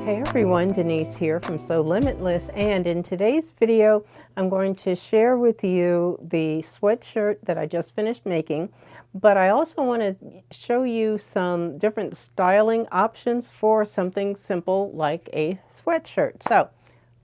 Hey everyone, Denise here from Sewlimitless, and in today's video I'm going to share with you the sweatshirt that I just finished making, but I also want to show you some different styling options for something simple like a sweatshirt. So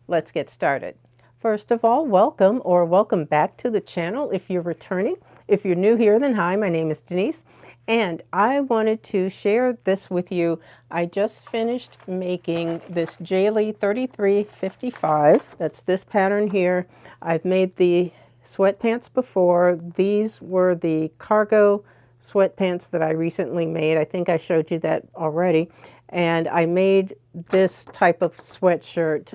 let's get started. First of all, welcome back to the channel if you're returning. If you're new here, then hi, my name is Denise, and I wanted to share this with you. I just finished making this Jalie 3355. That's this pattern here. I've made the sweatpants before. These were the cargo sweatpants that I recently made. I think I showed you that already. And I made this type of sweatshirt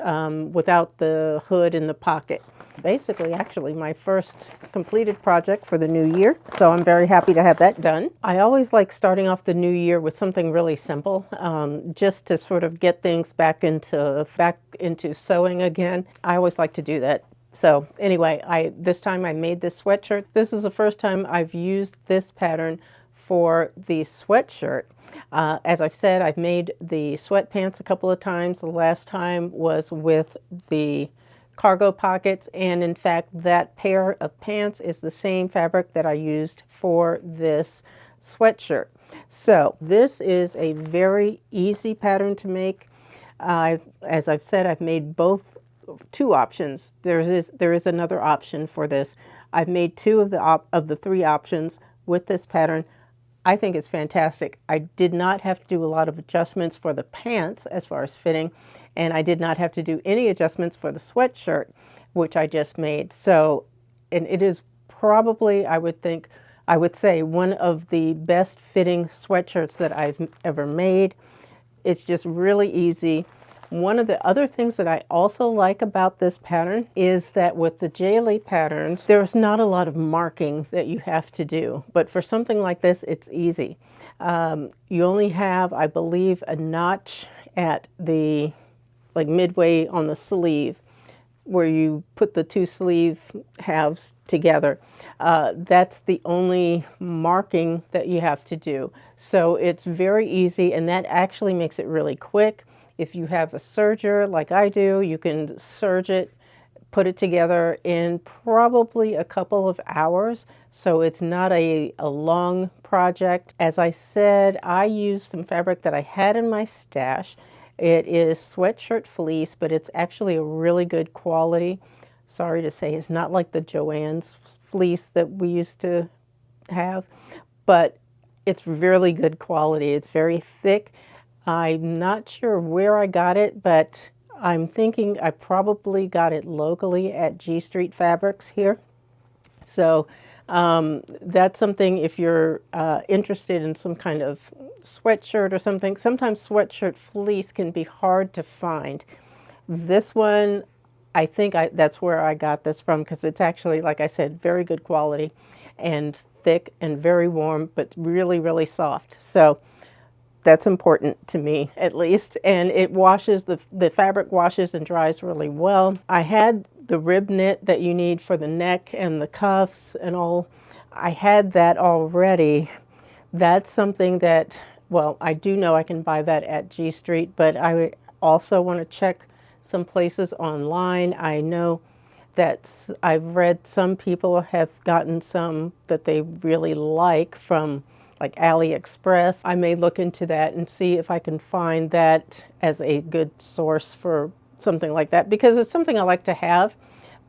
without the hood and the pocket. Basically, actually, my first completed project for the new year. So I'm very happy to have that done. I always like starting off the new year with something really simple, just to sort of get things back into sewing again. I always like to do that. So anyway, this time I made this sweatshirt. This is the first time I've used this pattern for the sweatshirt. As I've said, I've made the sweatpants a couple of times. The last time was with the cargo pockets, and in fact that pair of pants is the same fabric that I used for this sweatshirt. So this is a very easy pattern to make. As I've said, I've made two options. There is another option for this. I've made two of the three options with this pattern. I think it's fantastic. I did not have to do a lot of adjustments for the pants as far as fitting, and I did not have to do any adjustments for the sweatshirt, which I just made. So, and it is probably, I would say, one of the best fitting sweatshirts that I've ever made. It's just really easy. One of the other things that I also like about this pattern is that with the Jalie patterns, there's not a lot of marking that you have to do. But for something like this, it's easy. You only have, I believe, a notch at the, like midway on the sleeve, where you put the two sleeve halves together. That's the only marking that you have to do. So it's very easy, and that actually makes it really quick. If you have a serger like I do, you can serge it, put it together in probably a couple of hours. So it's not a long project. As I said, I used some fabric that I had in my stash. It is sweatshirt fleece, but it's actually a really good quality. Sorry to say, it's not like the Joann's fleece that we used to have, but it's really good quality. It's very thick. I'm not sure where I got it, but I'm thinking I probably got it locally at G Street Fabrics here. So that's something, if you're interested in some kind of sweatshirt or something. Sometimes sweatshirt fleece can be hard to find. This one, I think that's where I got this from, because it's actually, like I said, very good quality and thick and very warm, but really, really soft. So that's important to me, at least. And it washes, the fabric washes and dries really well. I had the rib knit that you need for the neck and the cuffs and all. I had that already. That's something that, well, I do know I can buy that at G Street, but I also want to check some places online. I know that I've read some people have gotten some that they really like from like AliExpress. I may look into that and see if I can find that as a good source for something like that, because it's something I like to have.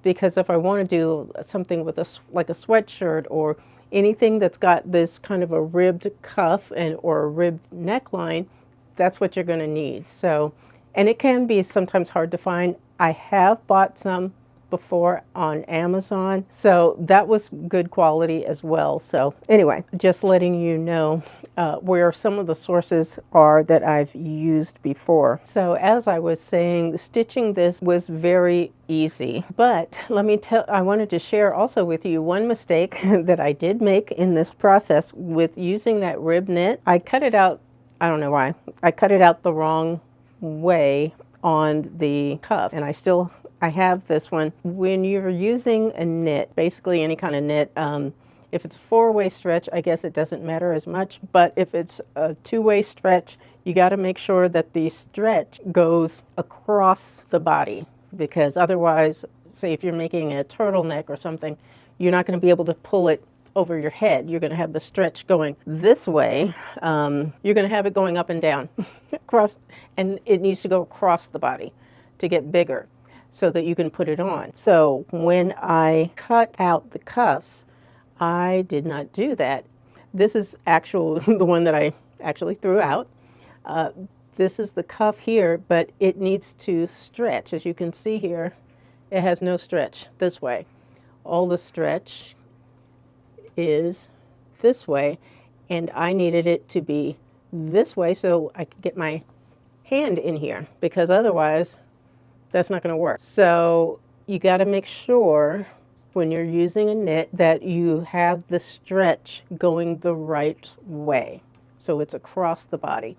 Because if I want to do something with like a sweatshirt or anything that's got this kind of a ribbed cuff or a ribbed neckline, that's what you're going to need. So, and it can be sometimes hard to find. I have bought some before on Amazon, so that was good quality as well. So anyway, just letting you know where some of the sources are that I've used before. So as I was saying, stitching this was very easy, but I wanted to share also with you one mistake that I did make in this process with using that rib knit. I cut it out, I don't know why, I cut it out the wrong way on the cuff, and I have this one. When you're using a knit, basically any kind of knit, If it's a four-way stretch, I guess it doesn't matter as much, but if it's a two-way stretch, you got to make sure that the stretch goes across the body, because otherwise, say if you're making a turtleneck or something, you're not going to be able to pull it over your head. You're going to have the stretch going this way. You're going to have it going up and down across, and it needs to go across the body to get bigger so that you can put it on. So when I cut out the cuffs, I did not do that. This is the one that I actually threw out. This is the cuff here, but it needs to stretch. As you can see here, it has no stretch this way. All the stretch is this way, and I needed it to be this way so I could get my hand in here, because otherwise that's not going to work. So you got to make sure when you're using a knit that you have the stretch going the right way, so it's across the body.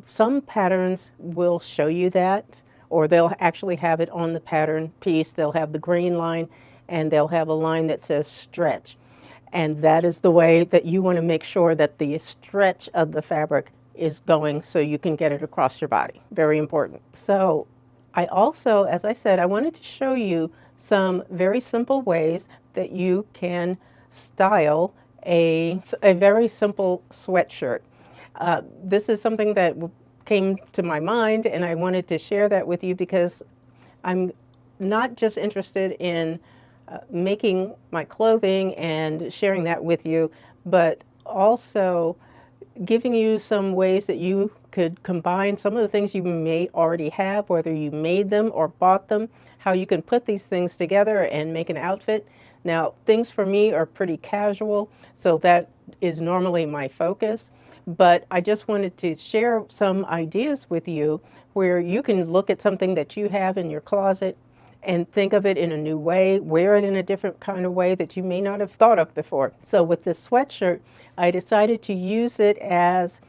Some patterns will show you that, or they'll actually have it on the pattern piece. They'll have the green line and they'll have a line that says stretch. And that is the way that you want to make sure that the stretch of the fabric is going so you can get it across your body. Very important. So I also, as I said, I wanted to show you some very simple ways that you can style a very simple sweatshirt. This is something that came to my mind, and I wanted to share that with you because I'm not just interested in making my clothing and sharing that with you, but also giving you some ways that you could combine some of the things you may already have, whether you made them or bought them, how you can put these things together and make an outfit. Now, things for me are pretty casual, so that is normally my focus, but I just wanted to share some ideas with you where you can look at something that you have in your closet and think of it in a new way, wear it in a different kind of way that you may not have thought of before. So with this sweatshirt, I decided to use it as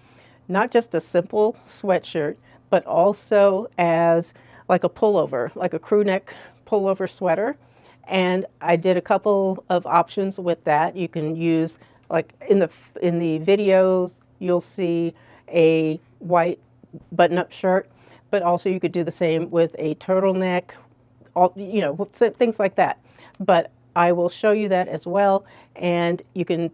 not just a simple sweatshirt, but also as like a pullover, like a crew neck pullover sweater. And I did a couple of options with that. You can use, like in the videos, you'll see a white button-up shirt, but also you could do the same with a turtleneck, things like that. But I will show you that as well, and you can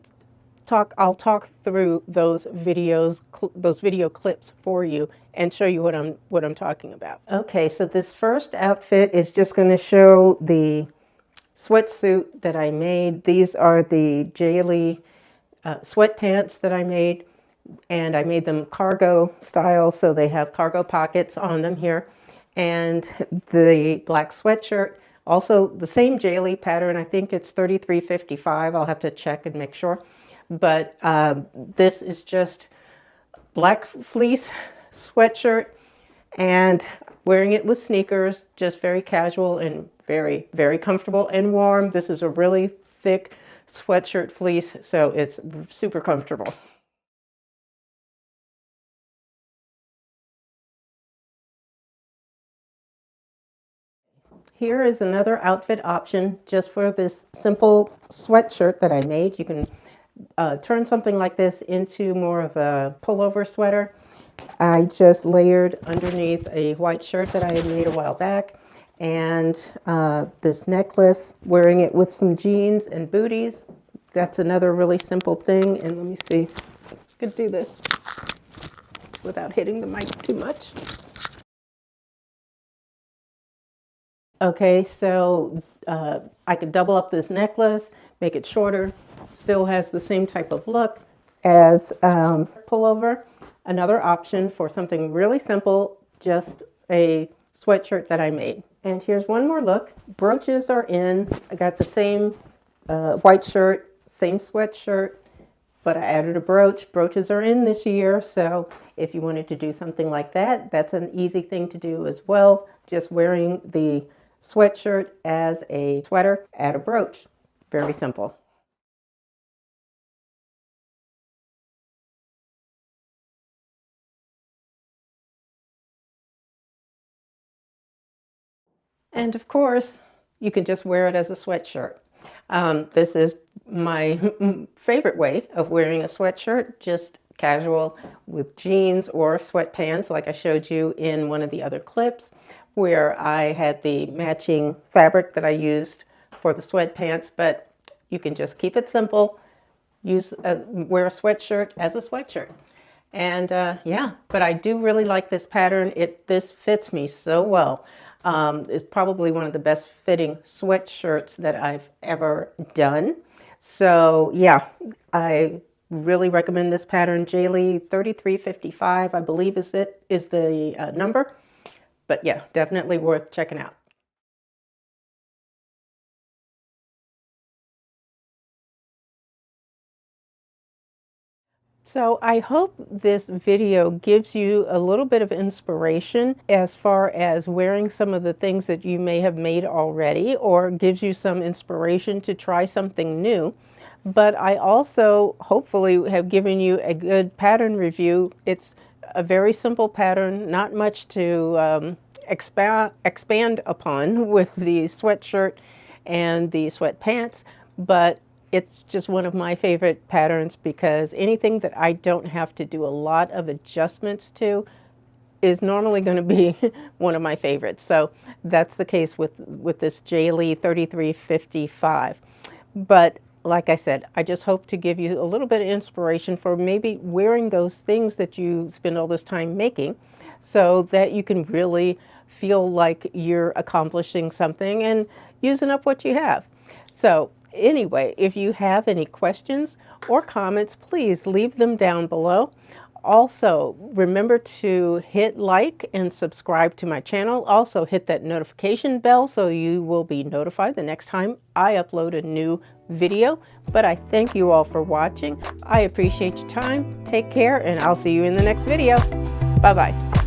I'll talk through those videos, those video clips for you, and show you what I'm talking about. Okay, so this first outfit is just going to show the sweatsuit that I made. These are the Jalie sweatpants that I made, and I made them cargo style, so they have cargo pockets on them here. And the black sweatshirt, also the same Jalie pattern. I think it's 3355. I'll have to check and make sure. But this is just black fleece sweatshirt, and wearing it with sneakers, just very casual and very, very comfortable and warm. This is a really thick sweatshirt fleece, so it's super comfortable. Here is another outfit option just for this simple sweatshirt that I made. You can turn something like this into more of a pullover sweater. I just layered underneath a white shirt that I had made a while back, and this necklace, wearing it with some jeans and booties. That's another really simple thing. And let me see, I could do this without hitting the mic too much. Okay, so I could double up this necklace, make it shorter, still has the same type of look as pullover. Another option for something really simple, just a sweatshirt that I made. And here's one more look. Brooches are in. I got the same white shirt, same sweatshirt, but I added a brooch. Brooches are in this year, so if you wanted to do something like that, that's an easy thing to do as well. Just wearing the sweatshirt as a sweater, add a brooch. Very simple. And of course, you can just wear it as a sweatshirt. This is my favorite way of wearing a sweatshirt, just casual with jeans or sweatpants, like I showed you in one of the other clips, where I had the matching fabric that I used for the sweatpants, but you can just keep it simple, wear a sweatshirt as a sweatshirt. And yeah, but I do really like this pattern. This fits me so well. It's probably one of the best fitting sweatshirts that I've ever done. So yeah, I really recommend this pattern. Jalie 3355, I believe is the number. But yeah, definitely worth checking out. So I hope this video gives you a little bit of inspiration as far as wearing some of the things that you may have made already, or gives you some inspiration to try something new. But I also hopefully have given you a good pattern review. It's a very simple pattern, not much to expand upon with the sweatshirt and the sweatpants, but it's just one of my favorite patterns because anything that I don't have to do a lot of adjustments to is normally going to be one of my favorites. So that's the case with this Jalie 3355. But like I said, I just hope to give you a little bit of inspiration for maybe wearing those things that you spend all this time making, so that you can really feel like you're accomplishing something and using up what you have. So anyway, if you have any questions or comments, please leave them down below. Also, remember to hit like and subscribe to my channel. Also, hit that notification bell so you will be notified the next time I upload a new video. But I thank you all for watching. I appreciate your time. Take care, and I'll see you in the next video. Bye-bye.